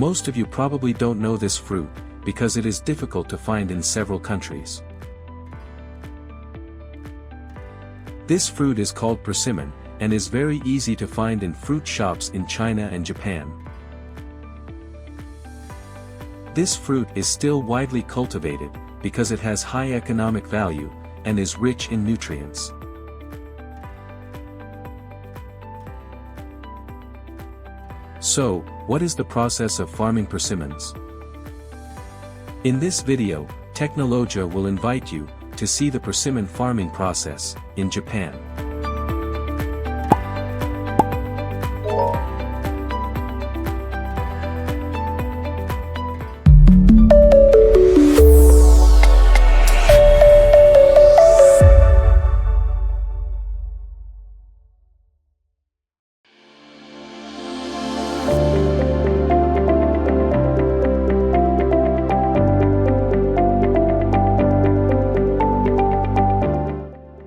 Most of you probably don't know this fruit, because it is difficult to find in several countries. This fruit is called persimmon, and is very easy to find in fruit shops in China and Japan. This fruit is still widely cultivated, because it has high economic value, and is rich in nutrients. So, what is the process of farming persimmons? In this video, Technologia will invite you to see the persimmon farming process in Japan.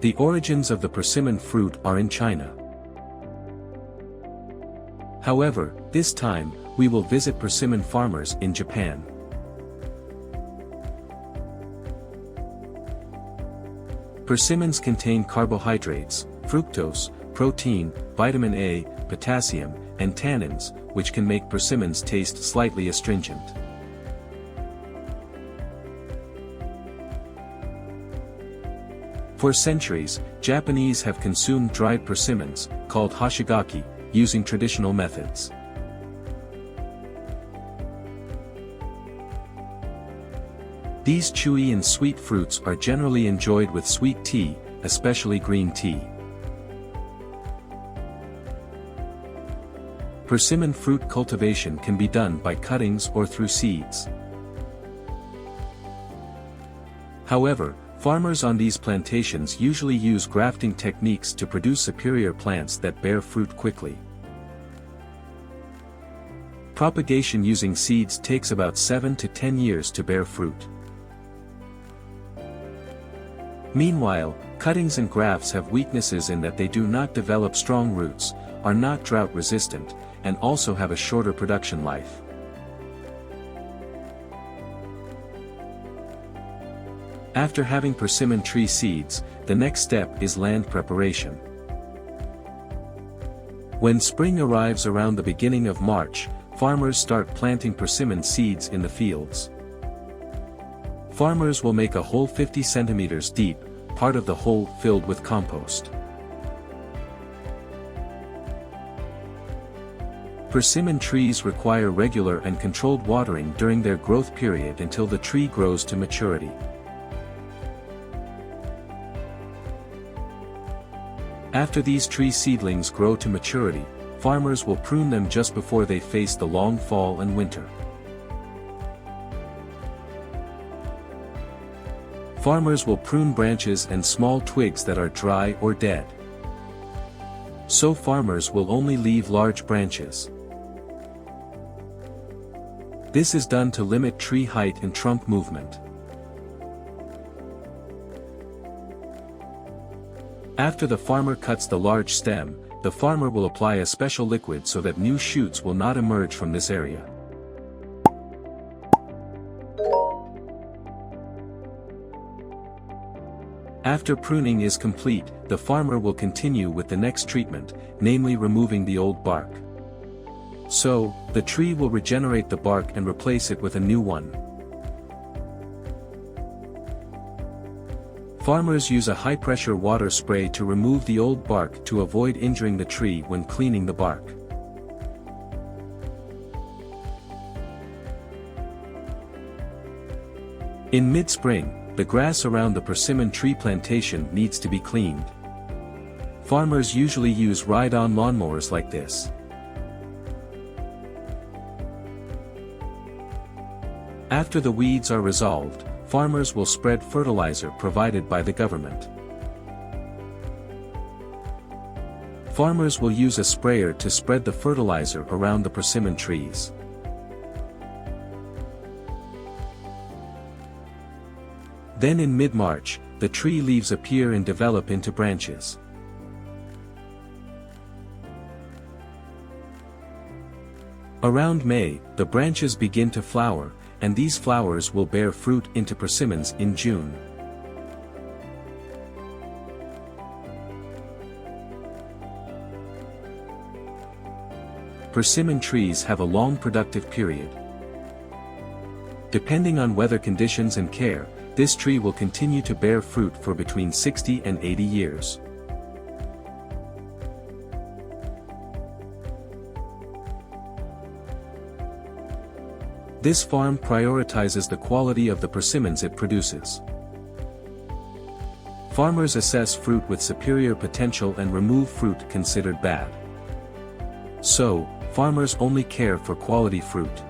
The origins of the persimmon fruit are in China. However, this time, we will visit persimmon farmers in Japan. Persimmons contain carbohydrates, fructose, protein, vitamin A, potassium, and tannins, which can make persimmons taste slightly astringent. For centuries, Japanese have consumed dried persimmons, called hoshigaki, using traditional methods. These chewy and sweet fruits are generally enjoyed with sweet tea, especially green tea. Persimmon fruit cultivation can be done by cuttings or through seeds. However, farmers on these plantations usually use grafting techniques to produce superior plants that bear fruit quickly. Propagation using seeds takes about 7 to 10 years to bear fruit. Meanwhile, cuttings and grafts have weaknesses in that they do not develop strong roots, are not drought resistant, and also have a shorter production life. After having persimmon tree seeds, the next step is land preparation. When spring arrives around the beginning of March, farmers start planting persimmon seeds in the fields. Farmers will make a hole 50 centimeters deep, part of the hole filled with compost. Persimmon trees require regular and controlled watering during their growth period until the tree grows to maturity. After these tree seedlings grow to maturity, farmers will prune them just before they face the long fall and winter. Farmers will prune branches and small twigs that are dry or dead. So farmers will only leave large branches. This is done to limit tree height and trunk movement. After the farmer cuts the large stem, the farmer will apply a special liquid so that new shoots will not emerge from this area. After pruning is complete, the farmer will continue with the next treatment, namely removing the old bark. So, the tree will regenerate the bark and replace it with a new one. Farmers use a high-pressure water spray to remove the old bark to avoid injuring the tree when cleaning the bark. In mid-spring, the grass around the persimmon tree plantation needs to be cleaned. Farmers usually use ride-on lawnmowers like this. After the weeds are resolved, farmers will spread fertilizer provided by the government. Farmers will use a sprayer to spread the fertilizer around the persimmon trees. Then in mid-March, the tree leaves appear and develop into branches. Around May, the branches begin to flower, and these flowers will bear fruit into persimmons in June. Persimmon trees have a long productive period. Depending on weather conditions and care, this tree will continue to bear fruit for between 60 and 80 years. This farm prioritizes the quality of the persimmons it produces. Farmers assess fruit with superior potential and remove fruit considered bad. So, farmers only care for quality fruit.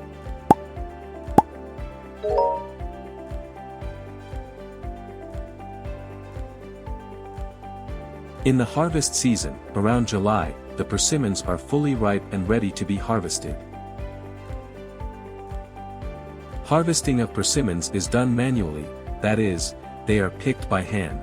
In the harvest season, around July, the persimmons are fully ripe and ready to be harvested. Harvesting of persimmons is done manually, that is, they are picked by hand.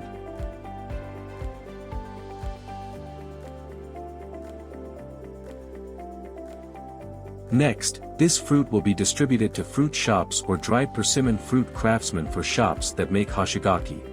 Next, this fruit will be distributed to fruit shops or dried persimmon fruit craftsmen for shops that make hoshigaki.